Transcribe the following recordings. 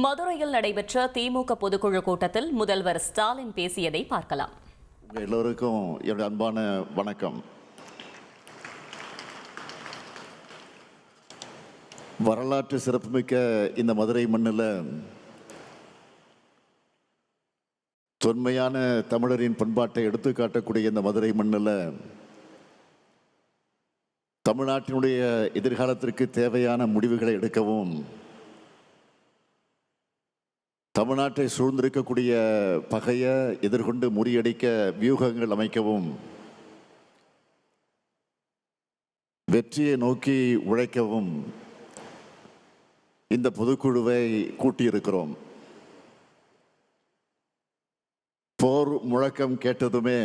மதுரையில் நடைபெற்ற திமுக பொதுக்குழு கூட்டத்தில் முதல்வர் ஸ்டாலின் பேசியதை பார்க்கலாம். எல்லோருக்கும் என்னுடைய அன்பான வணக்கம். வரலாற்று சிறப்புமிக்க இந்த மதுரை மண்ணில் தொன்மையான தமிழரின் பண்பாட்டை எடுத்து காட்டக்கூடிய இந்த மதுரை மண்ணில் தமிழ்நாட்டினுடைய எதிர்காலத்திற்கு தேவையான முடிவுகளை எடுக்கவும், தமிழ்நாட்டை சூழ்ந்திருக்கக்கூடிய பகையை எதிர்கொண்டு முறியடிக்க வியூகங்கள் அமைக்கவும், வெற்றியை நோக்கி உழைக்கவும் இந்த பொதுக்குழுவை கூட்டியிருக்கிறோம். போர் முழக்கம் கேட்டதுமே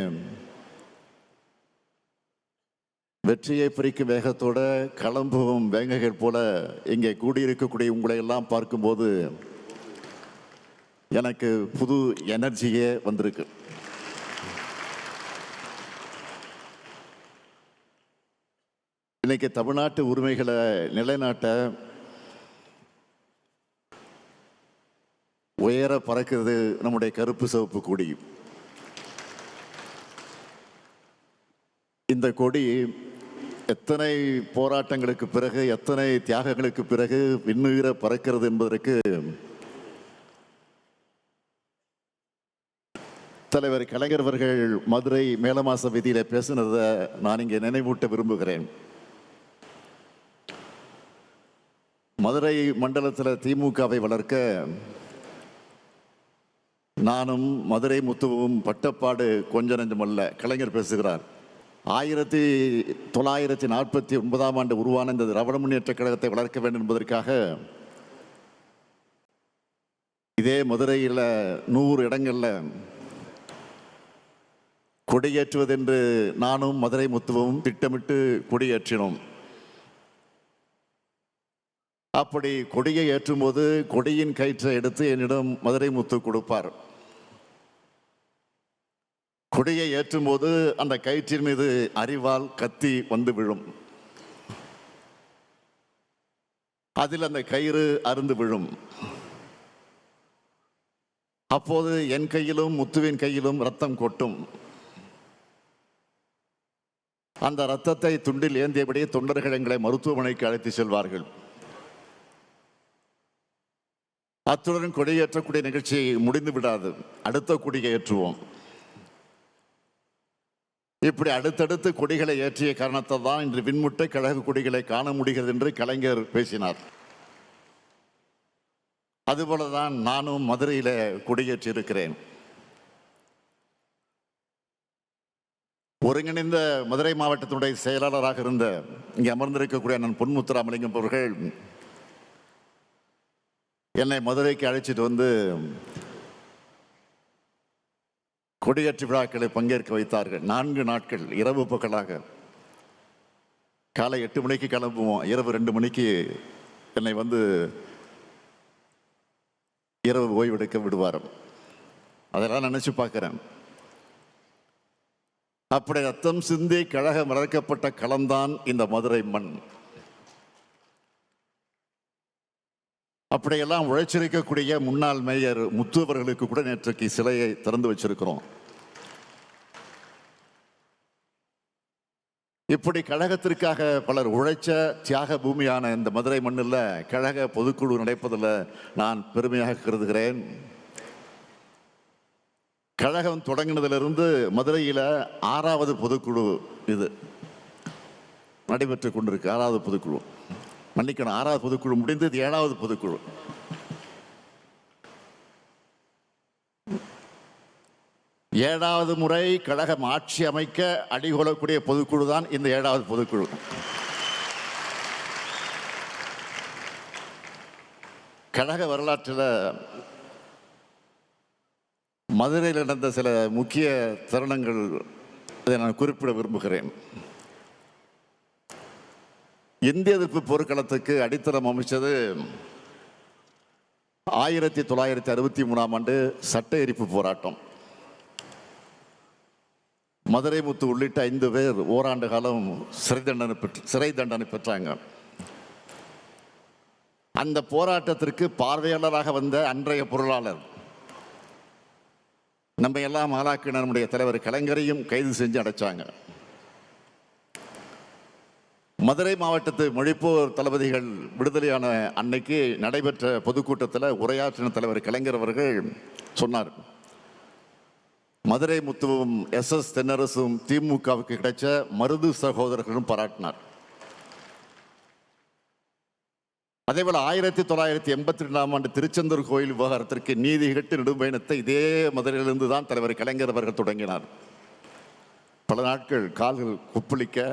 வெற்றியை பிரிக்கும் வேகத்தோட கிளம்பும் வேங்கைகள் போல இங்கே கூடியிருக்கக்கூடிய உங்களை எல்லாம் பார்க்கும்போது எனக்கு புது எனர்ஜியே வந்திருக்கு. இன்னைக்கு தமிழ்நாட்டு உரிமைகளை நிலைநாட்ட உயர பறக்கிறது நம்முடைய கருப்பு சிவப்பு கொடி. இந்த கொடி எத்தனை போராட்டங்களுக்கு பிறகு, எத்தனை தியாகங்களுக்கு பிறகு விண்ணுயிர பறக்கிறது என்பதற்கு தலைவர் கலைஞர் அவர்கள் மதுரை மேலமாச வீதியில பேசினதை நான் இங்கே நினைவூட்ட விரும்புகிறேன். மதுரை மண்டலத்தில் திமுகவை வளர்க்க நானும் மதுரை முத்துவும் பட்டப்பாடு கொஞ்ச நெஞ்சமல்ல. கலைஞர் பேசுகிறார். 1949ஆம் ஆண்டு உருவான இந்த திராவிட முன்னேற்ற கழகத்தை வளர்க்க வேண்டும் என்பதற்காக இதே மதுரையில் 100 இடங்கள்ல கொடியேற்றுவதென்று நானும் மதுரை முத்துவும் திட்டமிட்டு கொடியேற்றினோம். அப்படி கொடியை ஏற்றும் போது கொடியின் கயிற்றை எடுத்து என்னிடம் மதுரை முத்து கொடுப்பார். கொடியை ஏற்றும் போது அந்த கயிற்றின் மீது அரிவாள் கத்தி வந்து விழும். அதில் அந்த கயிறு அருந்து விழும். அப்போது என் கையிலும் முத்துவின் கையிலும் ரத்தம் கொட்டும். அந்த ரத்தத்தை துண்டில் ஏந்தியபடியே தொண்டர்கள் எங்களை மருத்துவமனைக்கு அழைத்து செல்வார்கள். அத்துடன் கொடியேற்றக்கூடிய நிகழ்ச்சி முடிந்து விடாது. அடுத்த கொடியை ஏற்றுவோம். இப்படி அடுத்தடுத்து கொடிகளை ஏற்றிய காரணத்தால் தான் இன்று விண்முட்டை கழக கொடிகளை காண முடிகிறது என்று கலைஞர் பேசினார். அதுபோலதான் நானும் மதுரையில கொடியேற்றி இருக்கிறேன். ஒருங்கிணைந்த மதுரை மாவட்டத்தினுடைய செயலாளராக இருந்த இங்கே அமர்ந்திருக்கக்கூடிய அண்ணன் பொன்முத்துராமலிங்கம் அவர்கள் என்னை மதுரைக்கு அழைச்சிட்டு வந்து கொடியேற்று விழாக்களை பங்கேற்க வைத்தார்கள். 4 நாட்கள் இரவு பகலாக. காலை 8 மணிக்கு கிளம்புவோம், இரவு 2 மணிக்கு என்னை வந்து இரவு ஓய்வெடுக்க விடுவார். அதெல்லாம் நினைச்சு பார்க்கிறேன். அப்படி ரத்தம் சிந்தி கழகம் வளர்க்கப்பட்ட களம்தான் இந்த மதுரை மண். அப்படியெல்லாம் உழைச்சிருக்கக்கூடிய முன்னாள் மேயர் முத்து அவர்களுக்கு கூட நேற்றைக்கு சிலையை திறந்து வச்சிருக்கிறோம். இப்படி கழகத்திற்காக பலர் உழைச்ச தியாக பூமியான இந்த மதுரை மண்ணில் கழக பொதுக்குழு நடப்பதில் நான் பெருமையாக கருதுகிறேன். கழகம் தொடங்கினதிலிருந்து மதுரையில் 6வது பொதுக்குழு இது நடைபெற்று கொண்டிருக்கு. 6வது பொதுக்குழு, மன்னிக்கணும், 6வது பொதுக்குழு முடிந்து இது 7வது பொதுக்குழு. ஏழாவது முறை கழகம் ஆட்சி அமைக்க அடிகொள்ளக்கூடிய பொதுக்குழு தான் இந்த 7வது பொதுக்குழு. கழக வரலாற்றில் மதுரையில் நடந்த சில முக்கிய தருணங்கள் இதை நான் குறிப்பிட விரும்புகிறேன். இந்திய எதிர்ப்பு போர்க்களத்துக்கு அடித்தளம் அமைச்சது 1963ஆம் ஆண்டு சட்ட எரிப்பு போராட்டம். மதுரை முத்து உள்ளிட்ட 5 பேர் ஓராண்டு காலம் சிறை தண்டனை பெற்றாங்க. அந்த போராட்டத்திற்கு பார்வையாளராக வந்த அன்றைய பொருளாளர் நம்ம எல்லாம் ஆளாக்கின நம்முடைய தலைவர் கலைஞரையும் கைது செஞ்சு அடைச்சாங்க. மதுரை மாவட்டத்து மொழிப்போர் தளபதிகள் விடுதலையான அன்னைக்கு நடைபெற்ற பொதுக்கூட்டத்தில் உரையாற்றின தலைவர் கலைஞர் அவர்கள் சொன்னார், மதுரை முத்துவும் SS தென்னரசும் திமுகவுக்கு கிடைச்ச மருது சகோதரர்களும் பாராட்டினார். அதேபோல 1982ஆம் ஆண்டு திருச்செந்தூர் கோயில் விவகாரத்திற்கு நீதி கேட்டு நெடும்பயணத்தை இதே மதுரையிலிருந்து தான் தலைவர் கலைஞர் அவர்கள் தொடங்கினார். பல நாட்கள் கால்கள் கொப்பளிக்க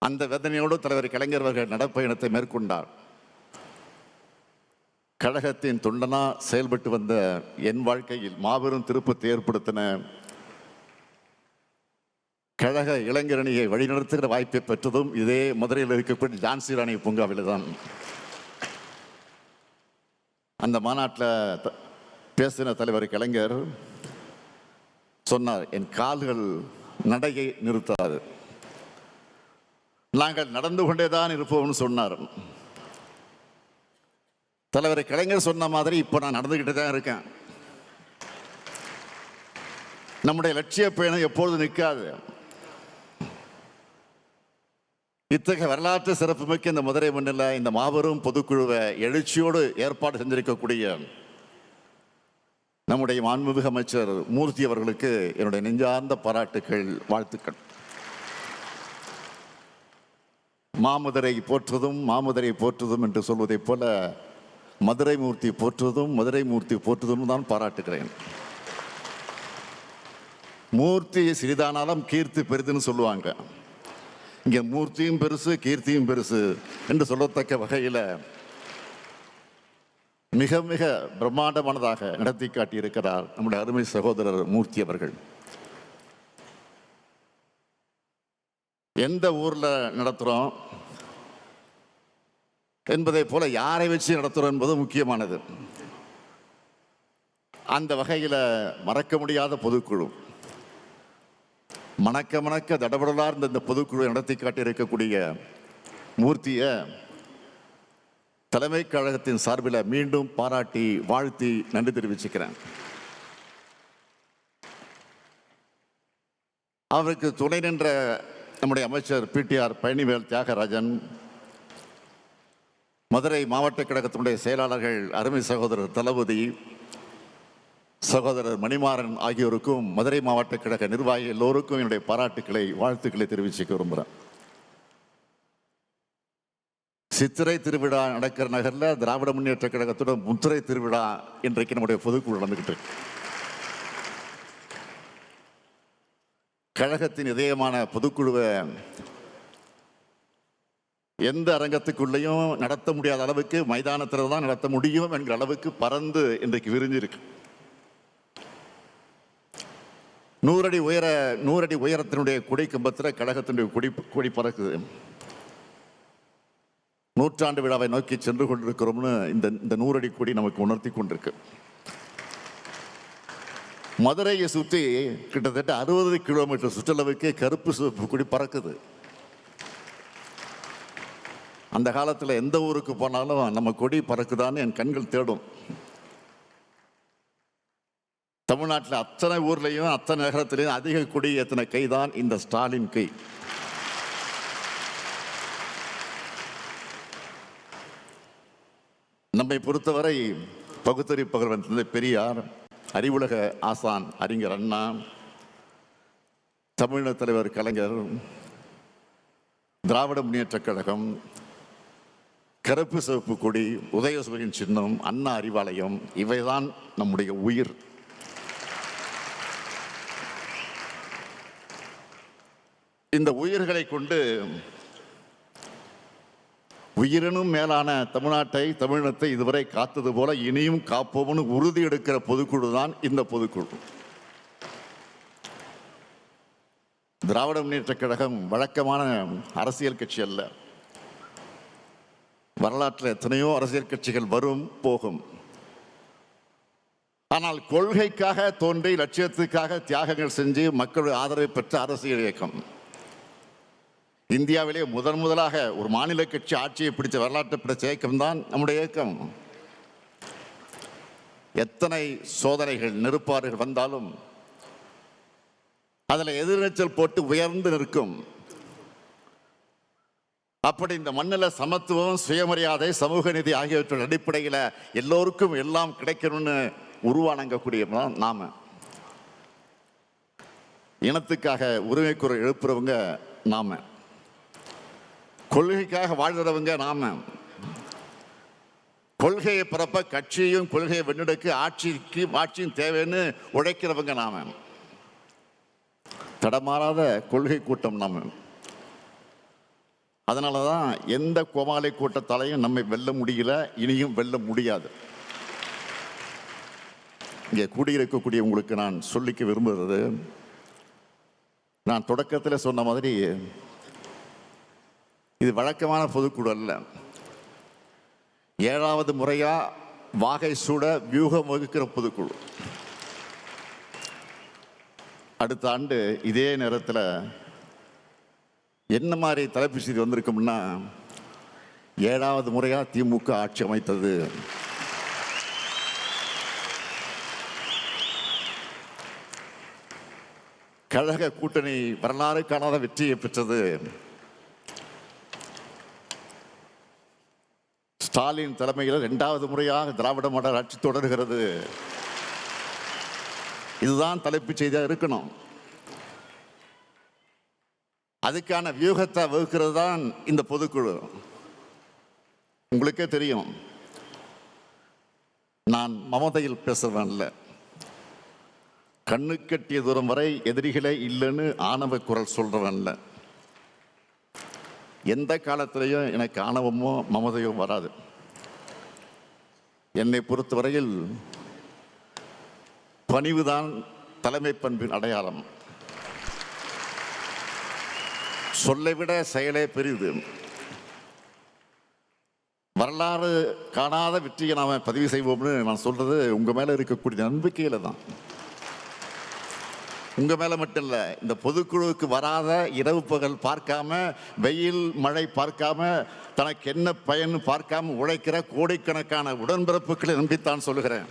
அந்த வேதனையோடு தலைவர் கலைஞர் அவர்கள் நடப்பயணத்தை மேற்கொண்டார். கழகத்தின் தொண்டனா செயல்பட்டு வந்த என் வாழ்க்கையில் மாபெரும் திருப்பத்தை ஏற்படுத்தின கழக இளைஞரணியை வழிநடத்துகிற வாய்ப்பை பெற்றதும் இதே மதுரையில் இருக்கக்கூடிய ஜான்சி ராணி பூங்காவில் தான். அந்த மாநாட்டில் பேசின தலைவர் கலைஞர் சொன்னார், என் கால்கள் நடையை நிறுத்தாது, நாங்கள் நடந்து கொண்டேதான் இருப்போம்னு சொன்னார். தலைவர் கலைஞர் சொன்ன மாதிரி இப்போ நான் நடந்துக்கிட்டு தான் இருக்கேன். நம்முடைய லட்சிய பயணம் எப்பொழுது நிற்காது. இத்தகைய வரலாற்று சிறப்புமிக்க இந்த மதுரை மண்ணில் இந்த மாபெரும் பொதுக்குழுவை எழுச்சியோடு ஏற்பாடு செஞ்சிருக்கக்கூடிய நம்முடைய மாண்புமிகு அமைச்சர் மூர்த்தி அவர்களுக்கு என்னுடைய நெஞ்சார்ந்த பாராட்டுக்கள், வாழ்த்துக்கள். மாமதுரை போற்றுவதும் மாமதுரை போற்றுவதும் என்று சொல்வதைப் போல மதுரை மூர்த்தி போற்றுவதும் மதுரை மூர்த்தி போற்றுவதும் தான் பாராட்டுகிறேன். மூர்த்தி சிறிதானாலும் கீர்த்தி பெரிதுன்னு சொல்லுவாங்க. இங்கே மூர்த்தியும் பெருசு கீர்த்தியும் பெருசு என்று சொல்லத்தக்க வகையில் மிக மிக பிரம்மாண்டமானதாக நடத்தி காட்டியிருக்கிறார் நம்முடைய அருமை சகோதரர் மூர்த்தி அவர்கள். எந்த ஊரில் நடத்துகிறோம் என்பதை போல யாரை வச்சு நடத்துகிறோம் என்பது முக்கியமானது. அந்த வகையில் மறக்க முடியாத பொதுக்குழு, மணக்க மணக்க தடபடலா இருந்த இந்த பொதுக்குழு நடத்தி காட்டியிருக்கக்கூடிய மூர்த்தியை தலைமை கழகத்தின் சார்பில் மீண்டும் பாராட்டி வாழ்த்தி நன்றி தெரிவிச்சுக்கிறேன். அவருக்கு துணை நின்ற நம்முடைய அமைச்சர் PTR பழனிவேல் தியாகராஜன், மதுரை மாவட்ட கழகத்தினுடைய செயலாளர்கள் அருமை சகோதரர் தளபதி, சகோதரர் மணிமாறன் ஆகியோருக்கும் மதுரை மாவட்ட கழக நிர்வாகி எல்லோருக்கும் என்னுடைய பாராட்டுக்களை, வாழ்த்துக்களை தெரிவிச்சுக்க விரும்புகிறேன். சித்திரை திருவிழா நடக்கிற நகரில் திராவிட முன்னேற்ற கழகத்துடன் முத்திரை திருவிழா இன்றைக்கு நம்முடைய பொதுக்குழு நடந்துகிட்டு இருக்கு. கழகத்தின் இதயமான பொதுக்குழுவை எந்த அரங்கத்துக்குள்ளேயும் நடத்த முடியாத அளவுக்கு மைதானத்தில் தான் நடத்த முடியும் என்கிற அளவுக்கு பறந்து இன்றைக்கு விரிஞ்சிருக்கு. 100 அடி உயரத்தினுடைய கொடி கம்பத்தில் கழகத்தினுடைய கொடி பறக்குது. நூற்றாண்டு விழாவை நோக்கி சென்று கொண்டிருக்கிறோம்னு இந்த 100 அடி கொடி நமக்கு உணர்த்தி கொண்டிருக்கு. மதுரையை சுற்றி கிட்டத்தட்ட 60 கிலோமீட்டர் சுற்றளவுக்கு கருப்பு சிவப்பு கொடி பறக்குது. அந்த காலத்தில் எந்த ஊருக்கு போனாலும் நம்ம கொடி பறக்குதான்னு என் கண்கள் தேடும். தமிழ்நாட்டில் அத்தனை ஊர்லேயும் அத்தனை நகரத்திலையும் அதிக கொடி ஏற்றின கைதான் இந்த ஸ்டாலின் கை. நம்மை பொறுத்தவரை பகுத்தறிவு பகர்வன் தந்தை பெரியார், அறிவுலக ஆசான் அறிஞர் அண்ணா, தமிழக தலைவர் கலைஞர், திராவிட முன்னேற்ற கழகம், கருப்பு சிவப்பு கொடி, உதயசூரியன் சின்னம், அண்ணா அறிவாலயம், இவைதான் நம்முடைய உயிர். இந்த உயிர்களை கொண்டு உயிரினும் மேலான தமிழ்நாட்டை, தமிழினத்தை இதுவரை காத்தது போல இனியும் காப்போம்னு உறுதி எடுக்கிற பொதுக்குழு தான் இந்த பொதுக்குழு. திராவிட முன்னேற்ற கழகம் வழக்கமான அரசியல் கட்சி அல்ல. வரலாற்றில் எத்தனையோ அரசியல் கட்சிகள் வரும் போகும். ஆனால் கொள்கைக்காக தோன்றி லட்சியத்துக்காக தியாகங்கள் செஞ்சு மக்களுடைய ஆதரவை பெற்ற அரசியல் இயக்கம். இந்தியாவிலே முதலாக ஒரு மாநில கட்சி ஆட்சியை பிடிச்ச வரலாற்று பிடிச்ச இயக்கம்தான் நம்முடைய இயக்கம். எத்தனை சோதனைகள் நெருப்பாறுகள் வந்தாலும் அதில் எதிர்நீச்சல் போட்டு உயர்ந்து நிற்கும். அப்படி இந்த மண்ணில் சமத்துவம், சுயமரியாதை, சமூக நீதி ஆகியவற்றின் அடிப்படையில் எல்லோருக்கும் எல்லாம் கிடைக்கணும்னு உருவானங்கக்கூடியவங்க நாம. இனத்துக்காக உரிமை குரல் எழுப்புறவங்க நாம. கொள்கைக்காக வாழ்கிறவங்க நாம. கொள்கையை பிறப்ப கட்சியும் கொள்கையை வென்றெடுக்க ஆட்சியும் தேவைன்னு உழைக்கிறவங்க நாம. தடமாறாத கொள்கை கூட்டம் நாம. அதனாலதான் எந்த கோமாளி கூட்டத்தாலையும் நம்மை வெல்ல முடியல, இனியும் வெல்ல முடியாது. இங்கே கூடியிருக்கக்கூடிய உங்களுக்கு நான் சொல்லிக்க விரும்புகிறது, நான் தொடக்கத்தில் சொன்ன மாதிரி இது வழக்கமான பொதுக்குழு அல்ல. 7வது முறையா வாகை சூட வியூகம் வகுக்கிற பொதுக்குழு. அடுத்த ஆண்டு இதே நேரத்தில் என்ன மாதிரி தலைப்பு செய்தி வந்திருக்கும்னா, 7வது முறையா திமுக ஆட்சி அமைத்தது. கழக கூட்டணி வரலாறு காணாத வெற்றியை பெற்றது. ஸ்டாலின் தலைமையில் 2வது முறையாக திராவிட மாடல் ஆட்சி தொடர்கிறது. இதுதான் தலைப்புச் செய்தியாக இருக்கணும். அதுக்கான வியூகத்தை வகுக்கிறது தான் இந்த பொதுக்குழு. உங்களுக்கே தெரியும், நான் மமதையில் பேசுறவன் இல்லை. கண்ணு கட்டிய தூரம் வரை எதிரிகளே இல்லைன்னு ஆணவ குரல் சொல்றவன் இல்லை. எந்த காலத்திலையும் எனக்கு ஆணவமோ மமதையோ வராது. என்னை பொறுத்தவரையில் பணிவுதான் தலைமை பண்பின் அடையாளம். சொல்லை விட செயலே பெரிது. வரலாறு காணாத வெற்றியை நாம பதிவு செய்வோம்னு நான் சொல்றது உங்க மேல இருக்கக்கூடிய நம்பிக்கையில தான். உங்க மேல மட்டும் இல்ல, இந்த பொதுக்குழுவுக்கு வராத இரவு பகல் பார்க்காம, வெயில் மழை பார்க்காம, தனக்கு என்ன பயன் பார்க்காம உழைக்கிற கோடிக்கணக்கான உடன்பிறப்புகளை நம்பித்தான் சொல்லுகிறேன்.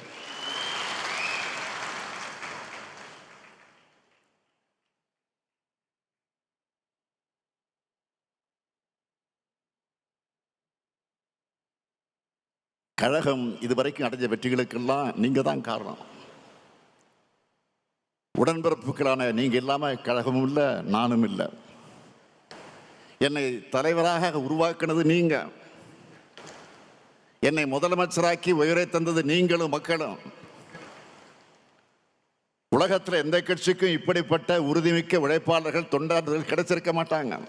கழகம் இதுவரைக்கும் அடைஞ்ச வெற்றிகளுக்கெல்லாம் நீங்க தான் காரணம். உடன்பிறப்புகளான நீங்க இல்லாம கழகமும் இல்லை, நானும் இல்லை. என்னை தலைவராக உருவாக்குனது நீங்க. என்னை முதலமைச்சராக்கி உயரை தந்தது நீங்களும் மக்களும். உலகத்தில் எந்த கட்சிக்கும் இப்படிப்பட்ட உறுதிமிக்க உழைப்பாளர்கள், தொண்டாளர்கள் கிடைச்சிருக்க மாட்டாங்க.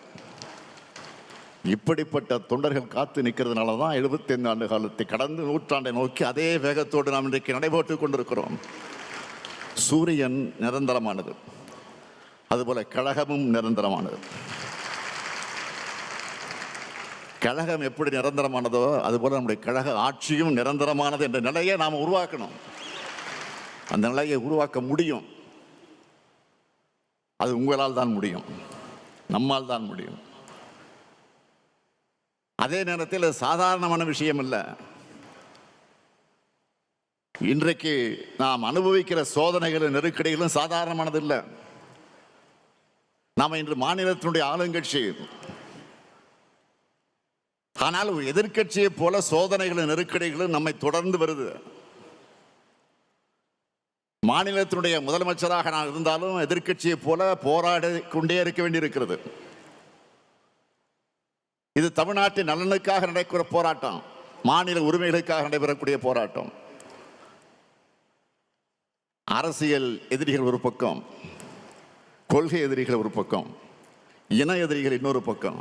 இப்படிப்பட்ட தொண்டர்கள் காத்து நிற்கிறதுனால தான் 75 ஆண்டு காலத்தை கடந்து நூற்றாண்டை நோக்கி அதே வேகத்தோடு நாம் இன்றைக்கு நடைபெற்றுக் கொண்டிருக்கிறோம். சூரியன் நிரந்தரமானது, அதுபோல கழகமும் நிரந்தரமானது. கழகம் எப்படி நிரந்தரமானதோ அதுபோல நம்முடைய கழக ஆட்சியும் நிரந்தரமானது என்ற நிலையை நாம் உருவாக்கணும். அந்த நிலையை உருவாக்க முடியும். அது உங்களால் தான் முடியும், நம்மால் தான் முடியும். அதே நேரத்தில் சாதாரணமான விஷயம் இல்லை. இன்றைக்கு நாம் அனுபவிக்கிற சோதனைகளும் நெருக்கடிகளும் சாதாரணமானது இல்லை. நாம் இன்று மாநிலத்தினுடைய ஆளுங்கட்சி. ஆனால் ஒரு எதிர்க்கட்சியை போல சோதனைகளும் நெருக்கடிகளும் நம்மை தொடர்ந்து வருது. மாநிலத்தினுடைய முதலமைச்சராக நான் இருந்தாலும் எதிர்க்கட்சியை போல போராடி கொண்டே இருக்க வேண்டியிருக்கிறது. இது தமிழ்நாட்டின் நலனுக்காக நடக்கிற போராட்டம், மாநில உரிமைகளுக்காக நடைபெறக்கூடிய போராட்டம். அரசியல் எதிரிகள் ஒரு பக்கம், கொள்கை எதிரிகள் ஒரு பக்கம், இன எதிரிகள் இன்னொரு பக்கம்,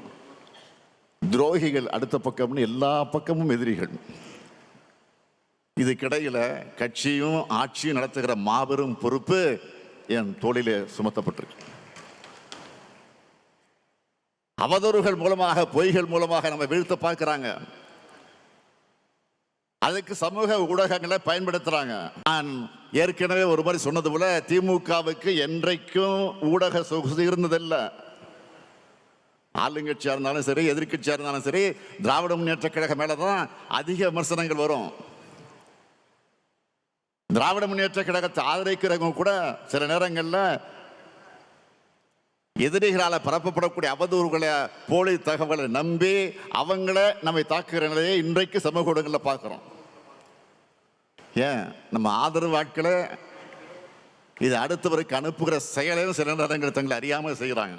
துரோகிகள் அடுத்த பக்கம்னு எல்லா பக்கமும் எதிரிகள். இதுக்கிடையில கட்சியும் ஆட்சியும் நடத்துகிற மாபெரும் பொறுப்பு என் தோளிலே சுமத்தப்பட்டிருக்கு. அவதூறுகள் மூலமாக, பொய்கள் மூலமாக நம்ம வீழ்த்த பார்க்கிறாங்க. அதுக்கு சமூக ஊடகங்களை பயன்படுத்துறாங்க. நான் ஏற்கனவே ஒரு மாதிரி சொன்னது போல, திமுகவுக்கு என்றைக்கும் ஊடக சொகுசு இருந்ததில்லை. ஆளுங்கட்சியாக இருந்தாலும் சரி, எதிர்கட்சியாக இருந்தாலும் சரி, திராவிட முன்னேற்ற கழகம் மேலே தான் அதிக விமர்சனங்கள் வரும். திராவிட முன்னேற்ற கழகத்தை ஆதரிக்கிறவங்க கூட சில நேரங்களில் எதிரிகளால் பரப்பப்படக்கூடிய அவதூறுகளை, போலி தகவலை நம்பி அவங்கள நம்மை தாக்குகிற நிலையை இன்றைக்கு சமூக ஊடகங்களில் பார்க்குறோம். ஏன் நம்ம ஆதரவு ஆட்களை இது அடுத்தவருக்கு அனுப்புகிற செயலையும் சில நேரங்கள் தங்களை அறியாமல் செய்கிறாங்க.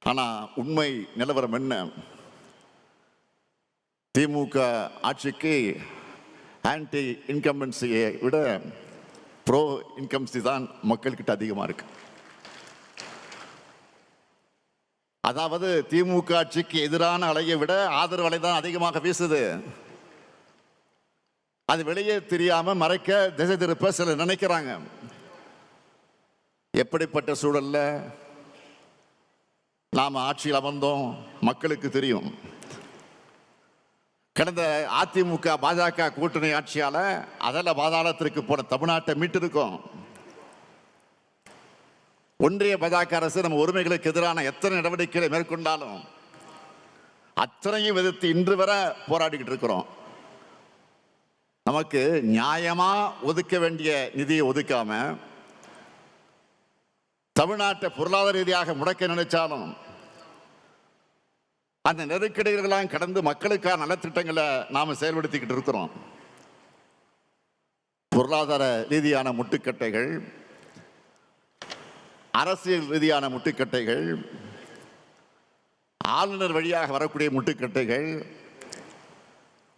ஆனால் உண்மை நிலவரம் என்ன? திமுக ஆட்சிக்கு ஆன்டி இன்கம்பன்சியை விட ப்ரோ இன்கம்பன்சி தான் மக்கள்கிட்ட அதிகமாக இருக்கு. அதாவது திமுக ஆட்சிக்கு எதிரான அலையை விட ஆதரவு அலை தான் அதிகமாக வீசுது. அது வெளியே தெரியாம மறைக்க, திசை திருப்ப சிலர் நினைக்கிறாங்க. எப்படிப்பட்ட சூழல்ல நாம் ஆட்சியில் அமர்ந்தோம் மக்களுக்கு தெரியும். கடந்த அதிமுக பாஜக கூட்டணி ஆட்சியால அதில் பாதாளத்திற்கு போன தமிழ்நாட்டை மீட்டிருக்கோம். ஒன்றிய பாஜக அரசு நம்ம உரிமைகளுக்கு எதிரான எத்தனை நடவடிக்கைகளை மேற்கொண்டாலும் அத்தனையும் எதிர்த்து இன்று வரை போராடிக்கிட்டு இருக்கிறோம். நமக்கு நியாயமா ஒதுக்க வேண்டிய நிதியை ஒதுக்காம, தமிழ்நாட்டை பொருளாதார ரீதியாக முடக்க நினைச்சாலும் அந்த நெருக்கடிகளெல்லாம் கடந்து மக்களுக்கான நலத்திட்டங்களை நாம செயல்படுத்திக்கிட்டு இருக்கிறோம். பொருளாதார ரீதியான முட்டுக்கட்டைகள், அரசியல் ரீதியான முட்டுக்கட்டைகள், ஆளுநர் வழியாக வரக்கூடிய முட்டுக்கட்டைகள்,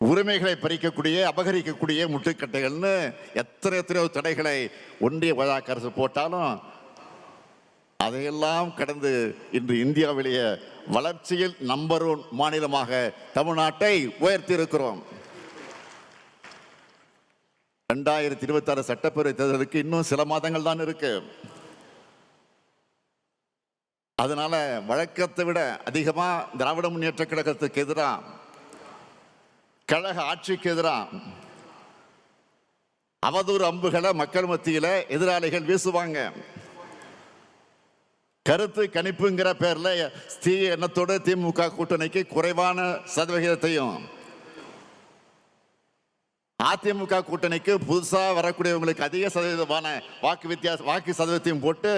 உரிமைகளை பறிக்கக்கூடிய, அபகரிக்கக்கூடிய முட்டுக்கட்டைகள்னு எத்தனையோ தடைகளை ஒன்றிய பாஜக அரசு போட்டாலும் அதையெல்லாம் கடந்து இன்று இந்தியாவிலேயே வளர்ச்சியில் நம்பர் 1 மாநிலமாக தமிழ்நாட்டை உயர்த்தி இருக்கிறோம். 2026 சட்டப்பேரவை தேர்தலுக்கு இன்னும் சில மாதங்கள் தான் இருக்கு. அதனால வழக்கத்தை விட அதிகமா திராவிட முன்னேற்ற கழகத்துக்கு எதிராக, கழக ஆட்சிக்கு எதிராக அவதூறு அம்புகளை மக்கள் மத்தியில் எதிராளிகள் வீசுவாங்க. கருத்து கணிப்புங்கிற பேர்ல எண்ணத்தோடு திமுக கூட்டணிக்கு குறைவான சதவிகிதத்தையும், அதிமுக கூட்டணிக்கு புதுசா வரக்கூடியவங்களுக்கு அதிக சதவீதமான வாக்கு சதவீதத்தையும் போட்டு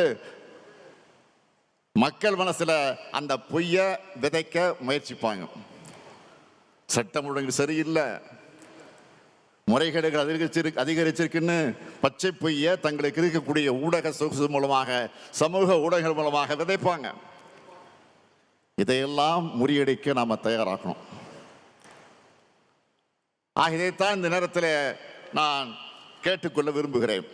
மக்கள் மனசுல அந்த பொய்ய விதைக்க முயற்சிப்பாங்க. சட்டம் ஒழுங்கு சரியில்லை, முறைகேடுகள் அதிகரிச்சிருக்குன்னு பச்சை பொய்ய தங்களுக்கு இருக்கக்கூடிய ஊடக சொகுசு மூலமாக, சமூக ஊடகங்கள் மூலமாக விதைப்பாங்க. இதையெல்லாம் முறியடிக்க நாம தயாராகணும். இதைத்தான் இந்த நேரத்தில் நான் கேட்டுக்கொள்ள விரும்புகிறேன்.